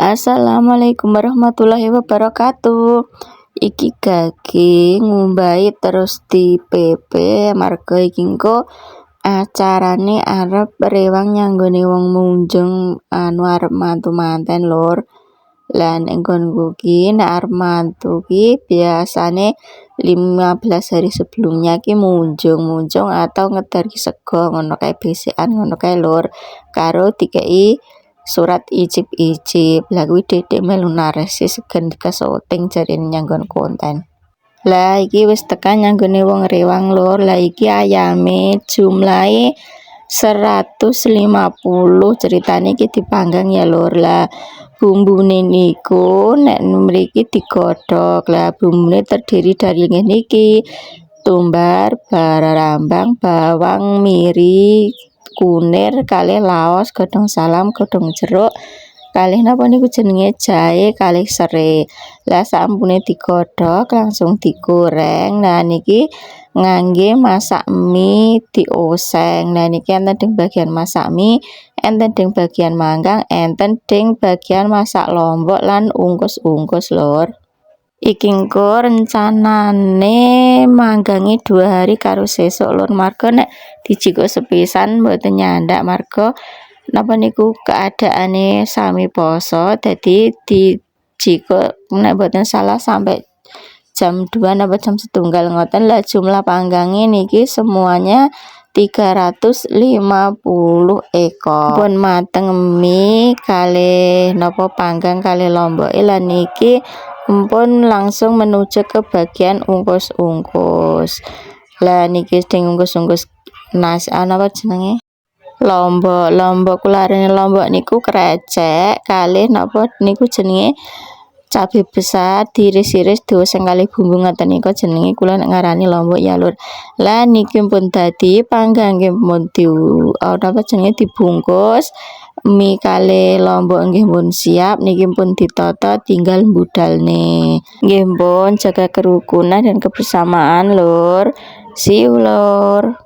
Assalamualaikum warahmatullahi wabarakatuh. Iki gage ngumbahi terus di PP marga iki engko acarane arep rewang nyanggone wong munjung arep mantu manten lur. Lah nek nggonku ki nek arep mantu ki biasane 15 hari sebelumnya ki munjung atau ngedari sego ngono kae bisikan ngono kae lur. Karo dikei surat icip-icip. Lah kuwi dedek melu naresi segen kesoting jarine nyanggon konten. Lah iki wis tekan nyanggone wong rewang lur. Lah iki ayame jumlahe 150 ceritane iki dipanggang ya lur. Lah bumbune niku nek mriki digodhog. Lah bumbune terdiri dari ngene iki: tumbar, bararambang, bawang, miri, kunir, kalih laos, godhong salam, godhong jeruk, kalih napa niku jenenge jahe, kalih serai. Lah sampune digodhog langsung digoreng. Nah niki ngangge masak mie dioseng. Nah niki enten ding bagian masak mie, enten ding bagian manggang, enten ding bagian masak lombok lan ungkus-ungkus lur. Iki engko rencanane manggangi 2 hari karo sesuk lur, marga nek dijiko sepisan mboten nyandak marga napa niku keadaane sami poso dadi dijiko nek mboten salah sampai jam 2 napa jam 1 ngoten. Lah jumlah panggange niki semuanya 350 ekor. Pun mateng mie kalih napa panggang kalih lomboke. Lah niki pun langsung menuju ke bagian ungkus-ungkus. Lah niki ding ungkus-ungkus napa jenenge? Lombok kularene lombok niku krecek kalih napa niku jenenge cabe besar diiris-iris dioseng kalih bumbu ngoten niku jenenge kula nek ngarani lombok ya lur. Lah niki pun dadi panggang nggih pun napa jenenge dibungkus. Mie kalih lombok nggih pun siap, niki pun ditata tinggal budalne. Nggih pun jaga kerukunan dan kebersamaan lur. See you lur.